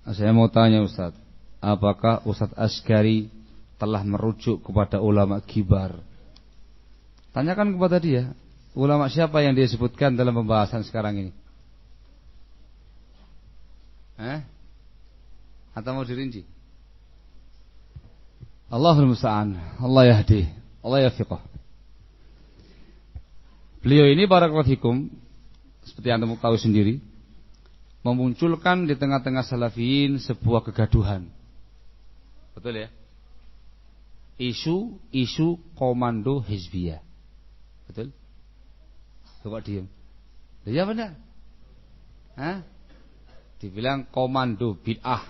Saya mau tanya Ustaz, apakah Ustaz Asgari telah merujuk kepada ulama kibar? Tanyakan kepada dia, ulama siapa yang dia sebutkan dalam pembahasan sekarang ini? Atau mau dirinci? Allahul musta'an, Allah yahdi, Allah yafiqah. Beliau ini barakallahu fikum, seperti yang Anda tahu sendiri, memunculkan di tengah-tengah salafiyin sebuah kegaduhan. Betul ya? Isu komando hizbiyah. Betul? Coba diam. Ya benar. Dibilang komando bid'ah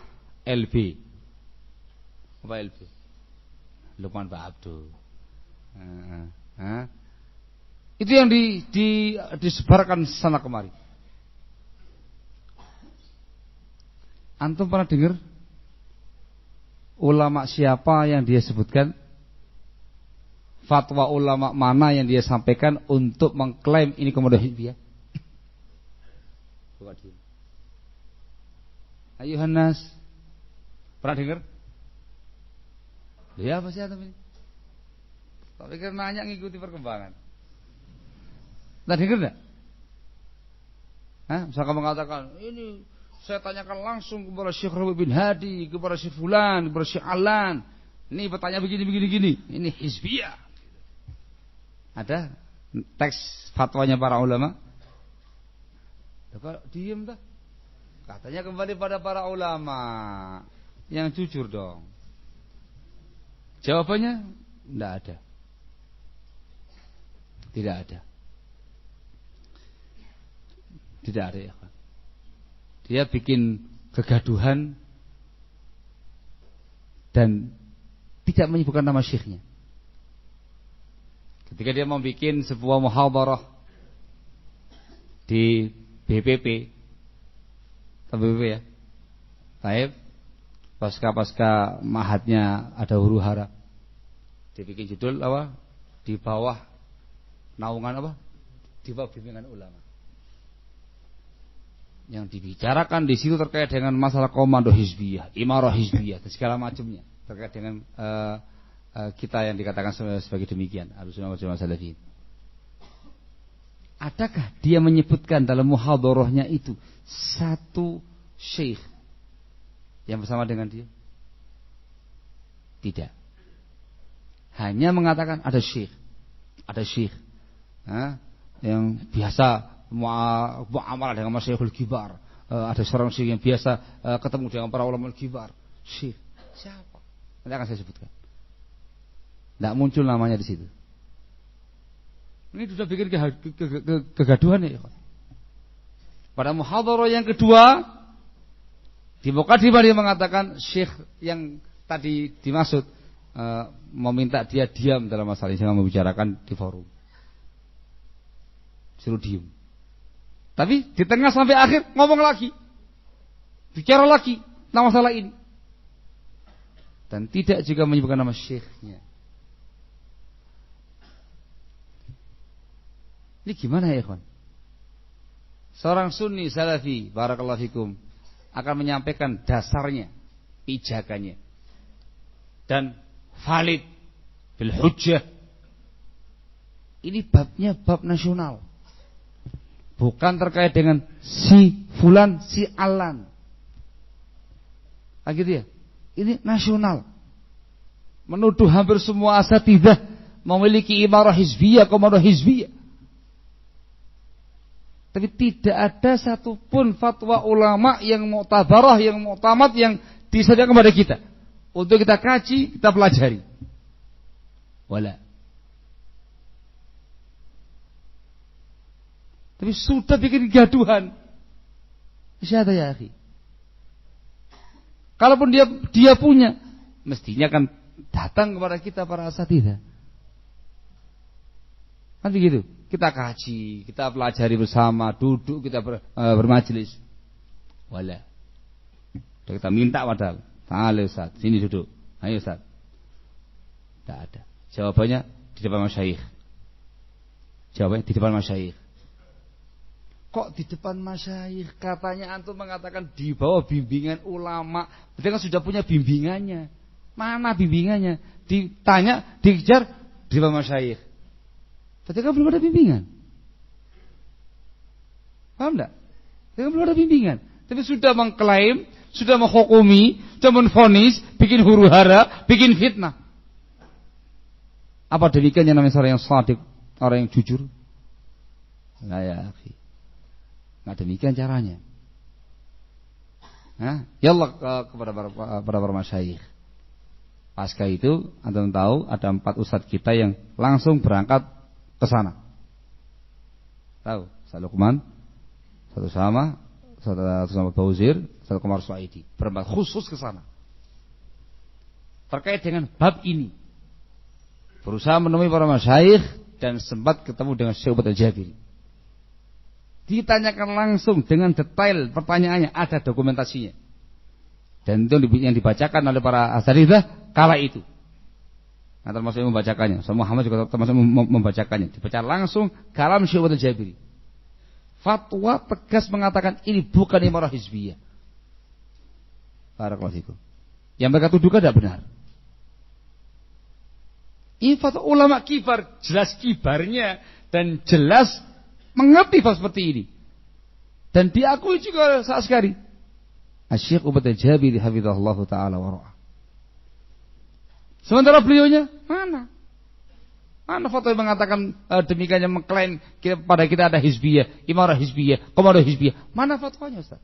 LB. Apa LB? Lukman Pak Abdul. Itu yang disebarkan sana kemari. Antum pernah dengar ulama siapa yang dia sebutkan? Fatwa ulama mana yang dia sampaikan untuk mengklaim ini komando hizbiyah? Coba diam. Ayuhan nas. Pernah dengar? Ya apa sih antum ini? Tak pikir nanya ngikuti perkembangan. Nah dengar enggak? Misalkan mengatakan ini saya tanyakan langsung kepada Syekh Rabi bin Hadi, kepada Syekh Fulan, kepada Syekh Alan. Ini bertanya begini. Ini hizbiyah. Ada teks fatwanya para ulama? Kalau diem dah. Katanya kembali pada para ulama. Yang jujur dong. Jawabannya tidak ada. Tidak ada. Tidak ada ya. Dia bikin kegaduhan dan tidak menyebutkan nama syekhnya. Ketika dia mau bikin sebuah muhadharah di BPP, atau BPP ya, Taib, pasca mahatnya ada huru hara, dia bikin judul apa? Di bawah naungan apa? Di bawah bimbingan ulama. Yang dibicarakan di situ terkait dengan masalah komando hizbiyah, imarah hizbiyah, dan segala macamnya terkait dengan kita yang dikatakan sebagai demikian, Ahlussunnah wal Jamaah salafiyin. Adakah dia menyebutkan dalam muhadharahnya itu satu syekh yang bersama dengan dia? Tidak. Hanya mengatakan ada syekh yang biasa muamalah dengan masyayikhul kibar. Ada seorang syekh yang biasa ketemu dengan para ulama kibar. Syekh siapa? Nanti akan saya sebutkan. Tidak muncul namanya di situ. Ini sudah bikin kegaduhan ya. Pada muhadharah yang kedua, di Muqaddimah dia mengatakan syekh yang tadi dimaksud meminta dia diam dalam masalah ini, jangan membicarakan di forum. Suruh diam. Tapi di tengah sampai akhir ngomong lagi, bicara lagi tentang masalah ini, dan tidak juga menyebutkan nama syekhnya. Ini gimana ya kawan? Seorang sunni salafi barakallahu fikum akan menyampaikan dasarnya, pijakannya, dan valid bil hujjah. Ini babnya bab nasional. Bukan terkait dengan si fulan, si alan. Gitu ya. Ini nasional. Menuduh hampir semua asatidzah memiliki imarah hizbiyah, komando hizbiyah. Tapi tidak ada satupun fatwa ulama yang mu'tabarah, yang mu'tamad, yang disediakan kepada kita untuk kita kaji, kita pelajari. Wala. Tapi sudah bikin gaduhan. Siapa ya akhi? Kalaupun dia punya, mestinya kan datang kepada kita para asatidzah. Kan begitu. Kita kaji, kita pelajari bersama, duduk kita bermajelis. Wala. Kita minta padahal. Ayo Ustaz, sini duduk. Ayo Ustaz. Tidak ada. Jawabannya di depan masyayikh. Jawabannya di depan masyayikh. Kok di depan masyayikh katanya antum mengatakan di bawah bimbingan ulama, berarti kan sudah punya bimbingannya. Mana bimbingannya? Ditanya, dikejar di depan masyayikh. Berarti kan belum ada bimbingan. Paham enggak? Berarti kan belum ada bimbingan. Tapi sudah mengklaim, sudah menghukumi, sudah menvonis, bikin huru-hara, bikin fitnah. Apa demikian yang namanya orang yang shadiq, orang yang jujur? Nah ya, akhi. Nah demikian caranya. Nah, ya Allah kepada para masyayikh. Pasca itu, Anda tahu ada 4 ustadz kita yang langsung berangkat ke sana. Tahu? Ustaz Luqman, Ustaz Usama, Ustaz Bauzir, Ustaz Qamar Suaidi. Berangkat khusus ke sana. Terkait dengan bab ini. Berusaha menemui para masyayikh dan sempat ketemu dengan Syekh Ubaid Al-Jabiri. Ditanyakan langsung dengan detail pertanyaannya, ada dokumentasinya. Dan itu yang dibacakan oleh para asatidzah kala itu. Nah, termasuk yang membacakannya. Semua Muhammad juga termasuk membacakannya. Dibaca langsung kalam Syekh Ubaid Al-Jabiri. Fatwa tegas mengatakan ini bukan imarah hizbiyah. Barakallahu fikum. Yang mereka tuduhkan tidak benar. Ini fatwa ulama kibar, jelas kibarnya dan jelas mengerti hal seperti ini. Dan diakui juga saat sekali. Syekh Ubaid Al-Jabiri hafizahullah taala wa ra'ah. Sementara beliaunya mana? Mana fatwa yang mengatakan demikian, yang mengklaim pada kita ada hizbiyah, imarah hizbiyah, komando hizbiyah. Mana fatwanya, Ustaz?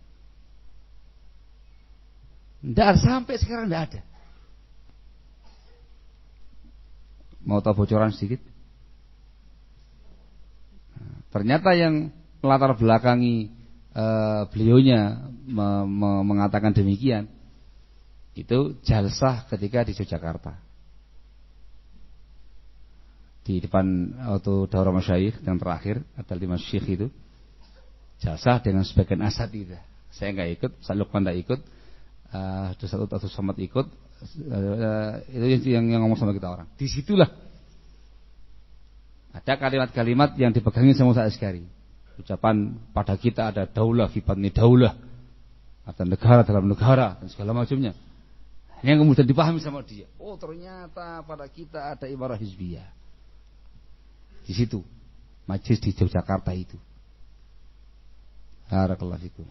Tidak, sampai sekarang tidak ada. Mau tahu bocoran sedikit? Ternyata yang melatar belakangi beliaunya mengatakan demikian itu jalsah ketika di Yogyakarta. Di depan waktu daurah masyayikh yang terakhir ada 5 syekh itu jalsah dengan sebagian asatidzah. Saya enggak ikut, Ustaz Luqman enggak ikut, Ustaz Somad ikut, itu yang ngomong sama kita orang. Disitulah ada kalimat-kalimat yang dipegangi sama Ustaz Askari. Ucapan pada kita ada daulah, fibatni daulah, ada negara dalam negara dan segala macamnya. Yang kemudian dipahami sama dia. Oh ternyata pada kita ada imarah hizbiyah. Di situ majelis di Yogyakarta itu. Barakallahu fikum.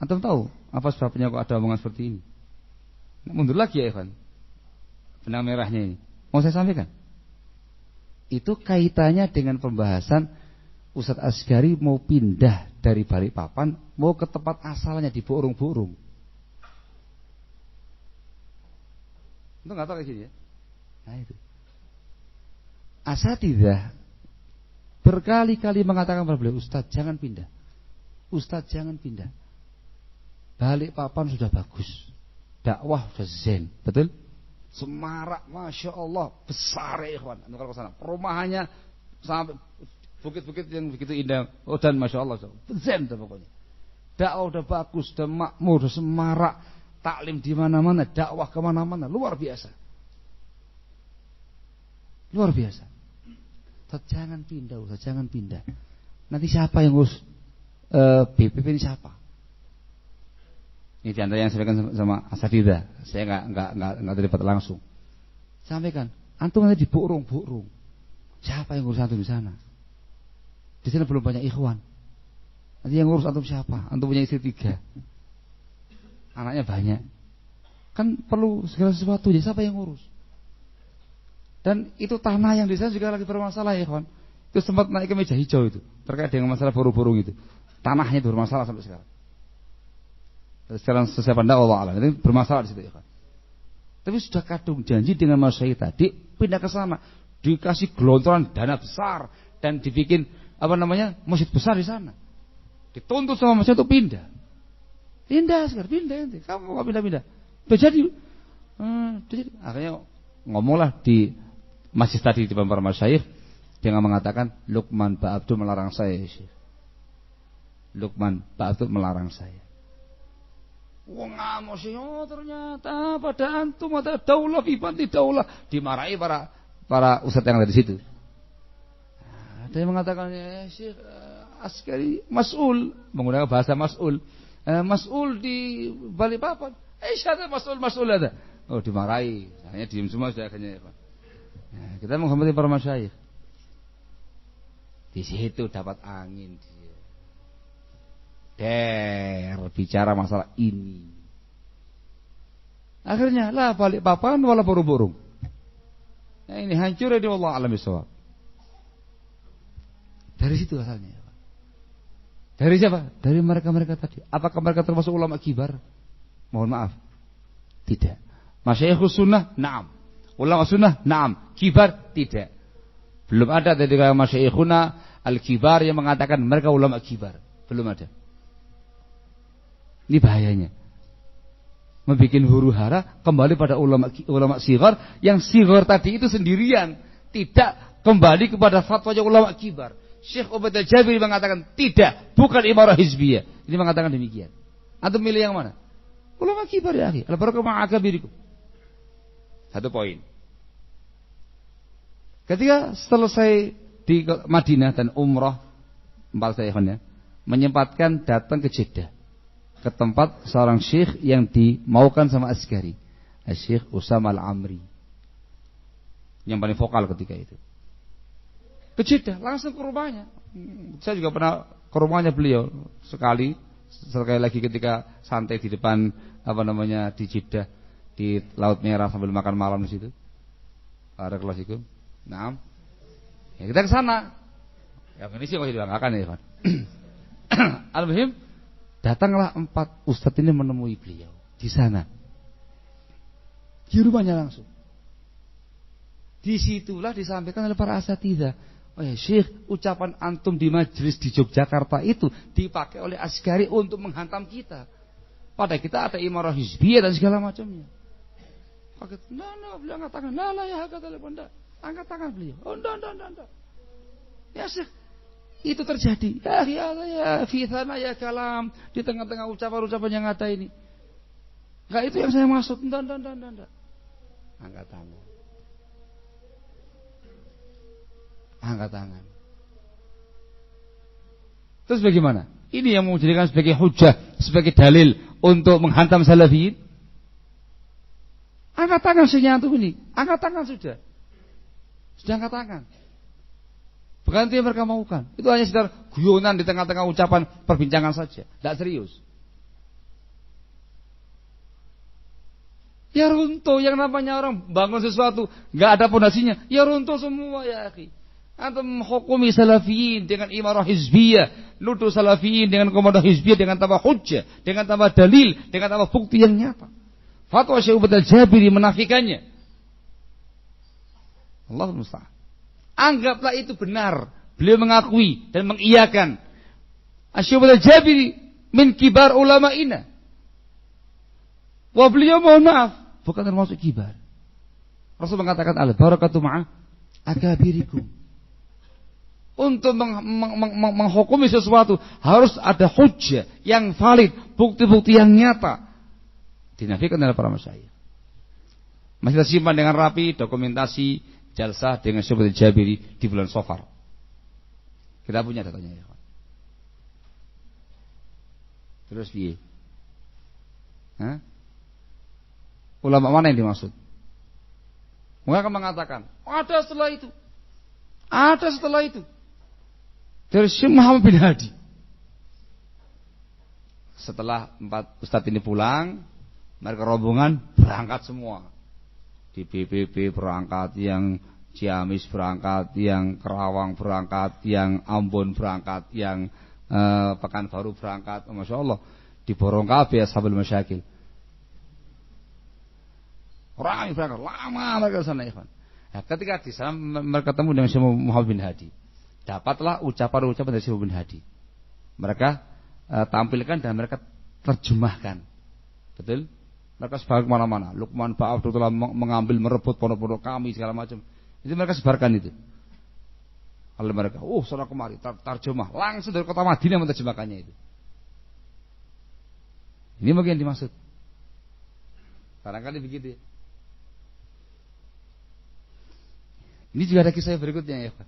Antum tahu apa sebabnya kok ada omongan seperti ini? Mundur lagi ya Ikhwan. Benang merahnya ini mau saya sampaikan. Itu kaitannya dengan pembahasan Ustadz Asgari mau pindah dari Balikpapan mau ke tempat asalnya di Burung-Burung. Itu nggak tahu kayak gini ya? Nah itu. Asatidzah berkali-kali mengatakan kepada beliau, Ustadz jangan pindah, Ustadz jangan pindah. Balikpapan sudah bagus, dakwah sudah zen, betul? Semarak, masya Allah, besar ya ikhwan. Kalau ke sana, perumahannya sampai bukit-bukit yang begitu indah, oh dan masya Allah, zen pokoknya. Dakwah sudah bagus, sudah makmur, sudah semarak, taklim di mana-mana, dakwah kemana-mana, luar biasa, luar biasa. Ustaz jangan pindah, Ustaz jangan pindah. Nanti siapa yang ngurus BPP ini siapa? Ini di antara yang saya sampaikan sama asatidzah. Saya enggak terlibat langsung. Sampaikan, antum nanti di Burung-Burung. Siapa yang ngurus antum di sana? Di sana belum banyak ikhwan. Nanti yang ngurus antum siapa? Antum punya istri 3. Anaknya banyak. Kan perlu segala sesuatu, jadi siapa yang ngurus? Dan itu tanah yang di sana juga lagi bermasalah ya kawan. Itu sempat naik ke meja hijau itu terkait dengan masalah burung-burung itu. Tanahnya itu bermasalah sampai sekarang. Sekarang sesuai pandang Allah Alam itu bermasalah di situ ya kawan. Tapi sudah kadung janji dengan masyayikh tadi pindah ke sana, dikasih gelontoran dana besar dan dibikin masjid besar di sana. Dituntut sama masyayikh itu pindah. Pindah sekarang, pindah nanti. Kamu nggak pindah-pindah. Udah jadi. Akhirnya ngomonglah di masjid tadi di depan para masyayikh, dia mengatakan Luqman Pak Abdul melarang saya, Syekh. Luqman Pak Abdul melarang saya. Wong ngamos ternyata pada antum ada daulah fibanti daulah, dimarahi para ustadz yang ada di situ. Ada yang mengatakan ya Syekh Askari mas'ul, menggunakan bahasa mas'ul. Mas'ul di Balikpapan. Siapa mas'ul ada. Oh, dimarahi. Hanya diam semua sudah akhirnya. Nah, kita menghormati para masyayikh. Di situ dapat angin dia. Bicara masalah ini. Akhirnya lah Balikpapan wala burung-burung. Nah, ini hancur ya di Allah alam bisawab. Dari situ asalnya. Dari siapa? Dari mereka-mereka tadi. Apakah mereka termasuk ulama kibar? Mohon maaf. Tidak. Masyayikhus sunnah? Naam. Ulama sunnah? Naam. Kibar? Tidak. Belum ada dari masyayikhuna al-kibar yang mengatakan mereka ulama kibar. Belum ada. Ini bahayanya. Membikin huru-hara kembali pada ulama sighar, yang sighar tadi itu sendirian. Tidak kembali kepada fatwanya ulama kibar. Syekh Ubaid al-Jabiri mengatakan tidak, bukan imarah hizbiyah. Ini mengatakan demikian. Antum milih yang mana? Ulama kibar ya akhi. Al-barakah ma'akabirikum. Satu poin. Ketika selesai di Madinah dan umrah, menyempatkan datang ke Jeddah, ke tempat seorang syekh yang dimaukan sama Askari, Syekh Usama Al-Amri, yang paling vokal ketika itu. Ke Jeddah, langsung ke rumahnya. Saya juga pernah ke rumahnya beliau sekali lagi ketika santai di depan di Jeddah, di Laut Merah sambil makan malam di situ. Barakallahu. Naam. Ya kita ke sana. Ya ini sih masih dibanggakan ya, Pak. Al-muhim, datanglah 4 ustadz ini menemui beliau di sana. Di rumahnya langsung. Disitulah disampaikan oleh para asatidzah. Oh ya Syekh, ucapan antum di majelis di Yogyakarta itu dipakai oleh Askari untuk menghantam kita. Pada kita ada imarah hizbiyah dan segala macamnya. Pakai, beliau angkat tangan. Ya kata benda. Angkat tangan beliau. Oh, enggak. Ya Syekh, itu terjadi. Ya fithana ya kalam, di tengah-tengah ucapan-ucapan yang ada ini. Enggak itu yang saya maksud. Enggak. Angkat tangan. Angkat tangan. Terus bagaimana? Ini yang menjadikan sebagai hujah, sebagai dalil untuk menghantam salafiyin. Angkat tangan senyantum ini. Angkat tangan sudah. Sudah angkat tangan. Bukan itu yang mereka maukan. Itu hanya sekedar guyonan di tengah-tengah ucapan perbincangan saja. Tidak serius. Ya runtuh. Yang namanya orang bangun sesuatu nggak ada pondasinya, ya runtuh semua ya akhi. Antum hukumi salafiyin dengan imarah hizbiyah, nuduh salafiyin dengan komandah hizbiyah dengan tambah hujjah, dengan tambah dalil, dengan tambah bukti yang nyata. Fatwa Syekh Ubaid al-Jabiri menafikannya. Allahul musta'an. Anggaplah itu benar. Beliau mengakui dan mengiyakan. Syekh Ubaid al-Jabiri min kibar ulama'ina. Wah beliau mohon maaf, bukan termasuk kibar. Rasul mengatakan al-barakatu ma'a akabirikum. Untuk menghukumi sesuatu harus ada hujjah yang valid, bukti-bukti yang nyata. Dinafikan oleh para masyayikh. Masih tersimpan dengan rapi dokumentasi jalsah dengan Syekh Ubaid al-Jabiri di bulan Safar. Kita punya datanya ya. Terus piye? Ulama mana yang dimaksud? Mereka mengatakan ada setelah itu. Ada setelah itu. Dari Syekh Muhammad bin Hadi. Setelah 4 ustadz ini pulang, mereka rombongan berangkat semua. Di BPB berangkat, yang Ciamis berangkat, yang Kerawang berangkat, yang Ambon berangkat, yang Pekanbaru berangkat. Masya Allah, diborong kabeh ashabul masyakil. Orang yang berangkat lama mereka sana ikhwan. Nah, ketika di sana mereka ketemu dengan Syekh Muhammad bin Hadi, dapatlah ucapan-ucapan dari Syekh Muhammad bin Hadi. Mereka tampilkan dan mereka terjemahkan. Betul? Mereka sebar kemana-mana. Luqman Ba'af telah mengambil, merebut pondok-pondok kami segala macam. Itu mereka sebarkan itu. Kalau mereka, sana kemari, terjemah langsung dari kota Madinah menerjemahkannya itu. Ini bagian dimaksud. Barangkali begitu ya. Ini juga ada kisah berikutnya ya Pak.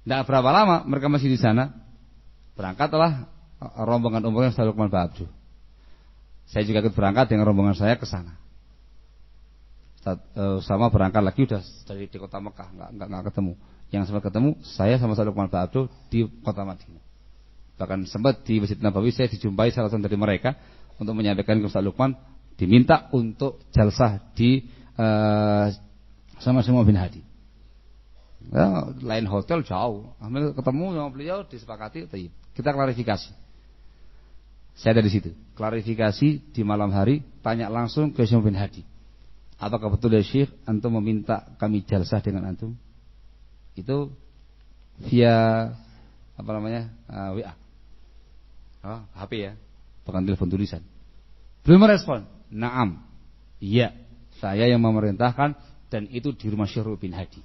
Tidak berapa lama mereka masih di sana, berangkatlah rombongan umroh Ustaz Lukman Ba'abdu. Saya juga ikut berangkat dengan rombongan saya ke sana. Sama berangkat lagi udah dari di kota Mekah, nggak ketemu. Yang sempat ketemu saya sama Ustaz Lukman Ba'abdu di kota Madinah. Bahkan sempat di Masjid Nabawi saya dijumpai salah satu dari mereka untuk menyampaikan ke Ustaz Lukman, diminta untuk jalsah di sama Syekh bin Hadi. Ya, lain hotel jauh. Ambil ketemu sama beliau disepakati, kita klarifikasi. Saya dari situ. Klarifikasi di malam hari, tanya langsung ke Syekh bin Hadi. Apakah betul ya Syekh antum meminta kami jalsah dengan antum? Itu via apa namanya? WA. HP ya. Bukan telepon tulisan. Belum merespon. Naam. Iya, saya yang memerintahkan dan itu di rumah Syekh bin Hadi.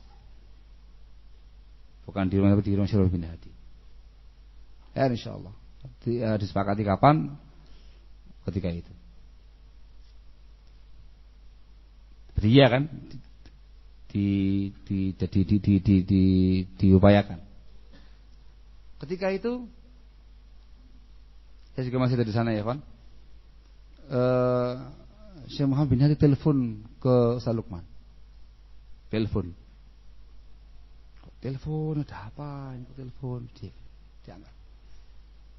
Bukan di rumah Syekh bin Hadi. Ya insyaallah. Disepakati kapan? Ketika itu. Dia kan diupayakan. Ketika itu saya juga masih ada di sana ya, kawan. Syekh Muhammad bin Hadi telepon ke Ustaz Lukman. Telepon ada apa? Ini telepon diangkat.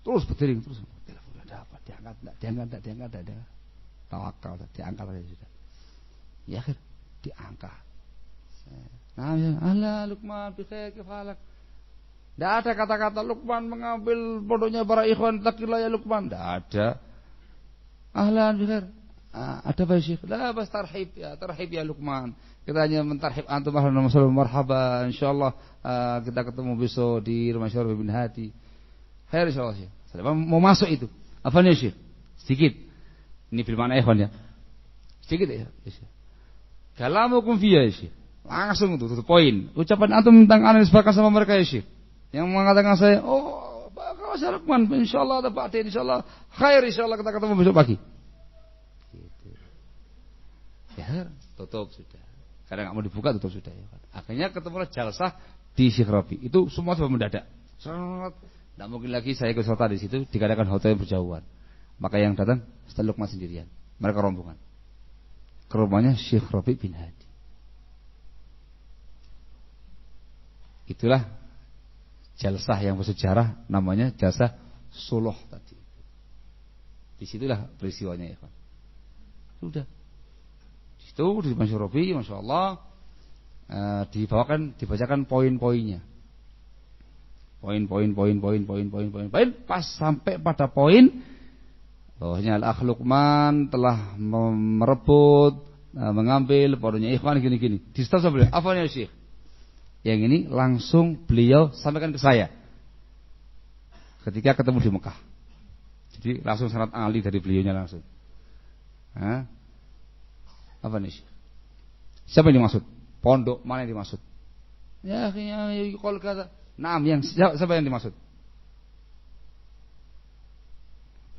Terus berdering terus. Telepon ada apa? Diangkat. Tawakal, diangkat aja sudah. Ya akhir diangkat. Nah, Allah Lukman bi khair kifalak. Tidak ada kata-kata Lukman mengambil bodohnya para ikhwan takillah ya Lukman. Tidak ada. Ahlan bi khair. Ada apa Syekh? La bas tarhib ya Lukman. Kita hanya mentarhib antum ahlan wa sahlan marhaba. Insyaallah kita ketemu besok di rumah Syekh bin Hadi. Khair insyaallah Syekh. Mau masuk itu. Apanya Syekh? Sedikit. Ini bil makna ikhwan ya. Sedikit ya Syekh. Kalamukum fiya ya Syekh. Langsung tutup poin. Ucapan antum tentang ana disepakati sama mereka ya Syekh. Yang mengatakan saya, kalau Syekh Lukman insyaallah ada Pak insyaallah khair insyaallah kita ketemu besok pagi. Gitu. Ya, tutup sudah. Karena enggak mau dibuka tutup sudah ya. Akhirnya ketemulah jalsah di Syekh Rabi. Itu semua sudah mendadak. Tidak mungkin lagi saya ikut serta di situ dikatakan hotel yang berjauhan. Maka yang datang Ustaz Lukman sendirian. Mereka rombongan. Ke rumahnya Syekh Rabi bin Hadi. Itulah jalsah yang bersejarah, namanya jalsah Suluh tadi. Disitulah peristiwanya ya Pak. Sudah. Di situ di Masjid Rabi, masya Allah, dibacakan poin-poinnya. Poin. Pas sampai pada poin bahwasanya Al-Akh Lukman telah merebut, mengambil bodohnya ikhwan gini-gini. Di stop sama beliau. Apa ya Syekh? Yang ini langsung beliau sampaikan ke saya ketika ketemu di Mekah. Jadi langsung sanad ahli dari beliaunya langsung. Apa nih? Siapa yang dimaksud? Pondok mana yang dimaksud? Ya kalau kata, naam yang siapa yang dimaksud?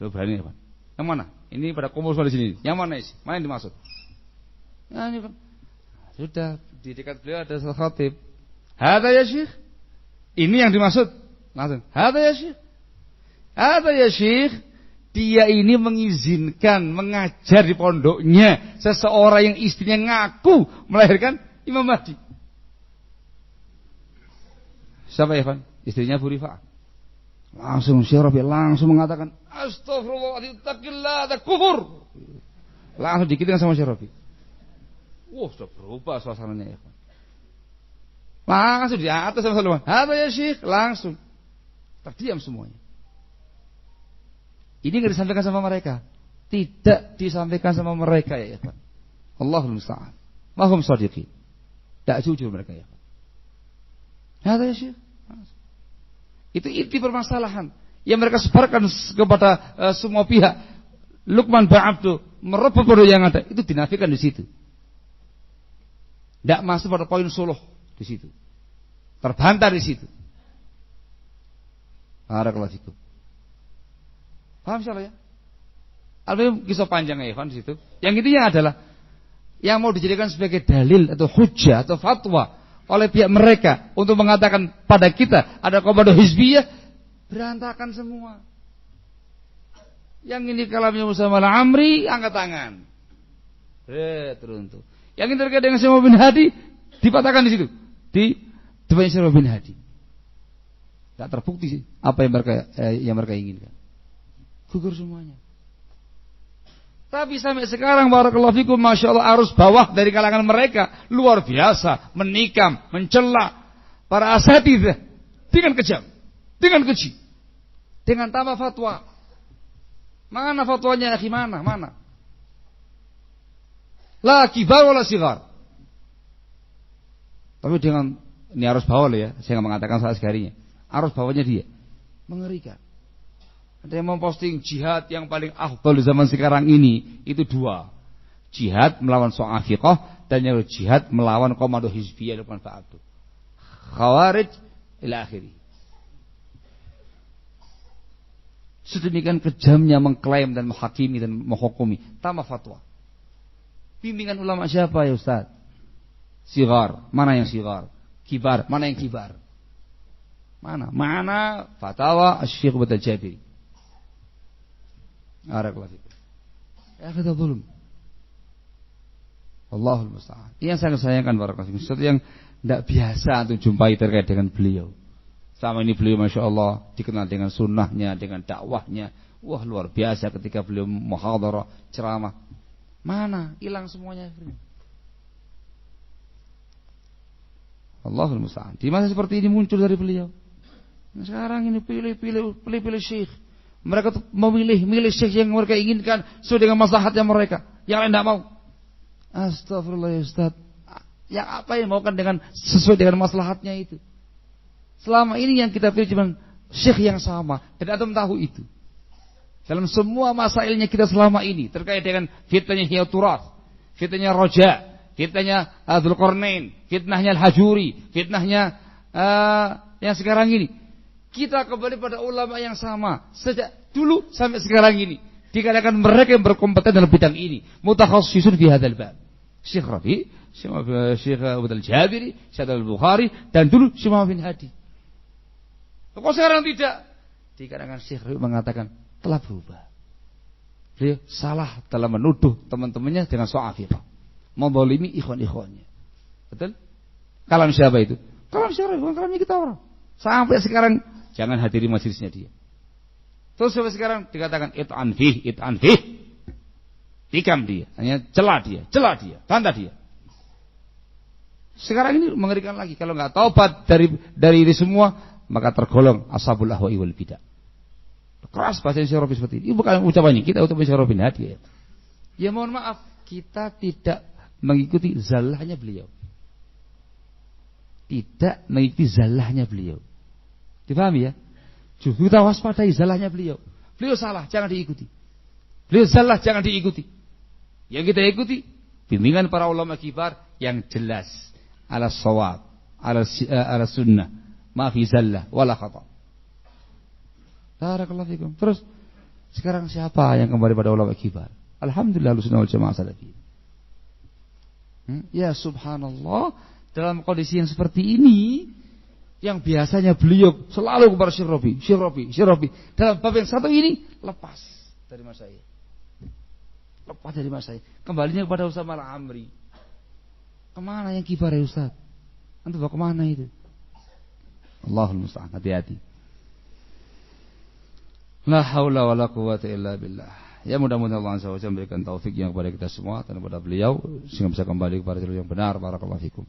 Lu berani apa? Yang mana? Ini pada kumpul semua di sini. Yang mana sih? Mana yang dimaksud? Ya ini kan. Sudah di dekat beliau ada khatib. Hada ya Syekh. Ini yang dimaksud. Langsung. Hada ya Syekh. Hada ya Syekh. Dia ini mengizinkan mengajar di pondoknya seseorang yang istrinya ngaku melahirkan Imam Mahdi. Siapa ya kan? Istrinya Bu Rifa'ah. Langsung Syekh Rabi langsung mengatakan, astagfirullahaladzim, taqillah, ada kufur. Langsung dikitin sama Syekh Rabi. Wah, sudah berubah suasananya ya kan. Langsung di atas sama Salman. Hada ya Syekh, langsung terdiam semuanya. Ini enggak disampaikan sama mereka. Tidak disampaikan sama mereka ya ikhwan. Allahul musta'an. Mahum shadiqin. Tidak jujur mereka ya ikhwan. Hada ya Syekh. Itu inti permasalahan yang mereka sebarkan kepada semua pihak. Lukman Ba'abdu merebut bodoh yang ada, itu dinafikan di situ. Tidak masuk pada poin suluh di situ. Terbantah di situ. Barakallahu fikum. Paham siapa ya? Alhamdulillah kisah panjang ya Ikhwan di situ. Yang intinya adalah yang mau dijadikan sebagai dalil atau hujjah atau fatwa oleh pihak mereka untuk mengatakan pada kita ada komando hizbiyah, berantakan semua. Yang ini kalamnya Musa al-Amri, angkat tangan. Teruntuk. Yang ini terkait dengan Syekh bin Hadi, dipatahkan di situ. Di depan Syekh bin Hadi. Tidak terbukti sih apa yang mereka inginkan. Gugur semuanya. Tapi sampai sekarang barakallahu fikum, masya Allah, arus bawah dari kalangan mereka luar biasa, menikam, mencela para asatidzah dengan kejam, dengan keji, dengan tambah fatwa. Mana fatwanya, akhi? Mana? La kibar wala sigar. Tapi dengan ini arus bawah ya, saya nggak mengatakan salah sekalinya. Arus bawahnya dia mengerikan. Ada yang memposting jihad yang paling afdal di zaman sekarang ini itu 2. Jihad melawan So'afiqah dan yang jihad melawan komando hizbiyah Lukman Fa'abdu. Khawarij ila akhiri. Sedemikian kejamnya mengklaim dan menghakimi dan menghukumi tanpa fatwa. Bimbingan ulama siapa ya Ustaz? Sigar, mana yang sigar? Kibar, mana yang kibar? Mana fatwa Asy-Syaikh Abdul Jabiri. Ya kita belum. Allahul musta'an. Yang saya sayangkan barakallahu, sesuatu yang tidak biasa untuk jumpai terkait dengan beliau. Selama ini beliau masya Allah dikenal dengan sunnahnya, dengan dakwahnya. Wah luar biasa ketika beliau muhadharah, ceramah. Mana? Hilang semuanya. Allahul musta'an. Di masa seperti ini muncul dari beliau. Nah, sekarang ini pilih syekh. Mereka memilih syekh yang mereka inginkan sesuai dengan maslahatnya mereka. Yang lain tidak mau. Astagfirullah ya Ustaz. Yang apa yang maukan dengan sesuai dengan maslahatnya itu? Selama ini yang kita pilih cuma syekh yang sama. Dan antum tahu itu. Dalam semua masailnya kita selama ini terkait dengan fitnahnya Hiyaturat, fitnahnya Roja, fitnahnya Dzulqarnain, fitnahnya Al-Hajuri, fitnahnya yang sekarang ini. Kita kembali pada ulama yang sama sejak dulu sampai sekarang ini. Dikarenakan mereka yang berkompeten dalam bidang ini, mutakhassisun fi hadzal bab. Syekh Rabi, Syekh Abdul Jabiri, Syekh Al-Bukhari dan dulu Syekh Muhammad bin Hadi. Kok sekarang tidak? Dikarenakan Syekh Rabi mengatakan telah berubah. Beliau salah dalam menuduh teman-temannya dengan So'afiqah, membolimi ikhwan-ikhwannya. Betul? Kalam siapa itu? Kalam Syekh Rabi, kalamnya kita orang. Sampai sekarang jangan hadiri majelisnya dia. Terus sampai sekarang dikatakan it'an fih. Tikam dia, hanya celah dia, bantah dia. Sekarang ini mengerikan lagi, kalau enggak taubat dari ini semua, maka tergolong ashabul ahwa'i wal bidah. Keras bahasa Syekh Rabi seperti ini. Ini bukan ucapannya, kita ucapan Syekh Rabi Hadi. Ya mohon maaf, kita tidak mengikuti zallahnya beliau. Tidak mengikuti zallahnya beliau. Dipahami ya? Justru kita waspadai zallahnya beliau. Beliau salah, jangan diikuti. Beliau salah, jangan diikuti. Yang kita ikuti bimbingan para ulama kibar yang jelas, ala shawab, ala sunnah, ma fi zallah wala khata. Barakallahu fikum. Terus sekarang siapa yang kembali pada ulama kibar? Alhamdulillah Ahlussunnah wal Jamaah salafi. Ya subhanallah, dalam kondisi yang seperti ini, yang biasanya beliau selalu kepada Syekh Rabi, dalam bab yang satu ini lepas dari masaya. Kembalinya kepada Ustaz Al-Amri. Kemana yang kibar ya Ustaz? Antum bawa kemana itu? Allahul musta'an, hati-hati. La haula wala quwwata illa billah. Ya mudah-mudahan Allah Azza wa Jalla memberikan taufiknya kepada kita semua dan kepada beliau sehingga bisa kembali kepada jalur yang benar. Barakallahu fikum.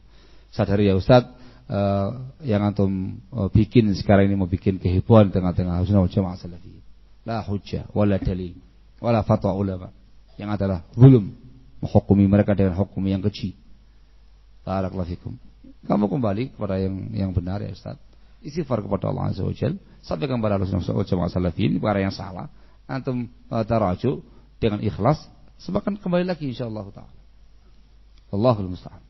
Sadari ya Ustaz, yang antum bikin sekarang ini mau bikin kehebohan tengah-tengah Ahlussunnah wal Jamaah salafi. La hujjah wala dalil wala fatwa ulama. Yang adalah zulm, menghukumi mereka dengan hukum yang keji. Barakallahu fikum. Kamu kembali kepada yang benar ya Ustaz. Istighfar kepada Allah Azza wa Jalla, sampaikan kepada Ahlussunnah wal Jamaah salafin perkara yang salah. Antum tarajuk dengan ikhlas, sebabkan kembali lagi insyaallah taala. Allahul musta'an.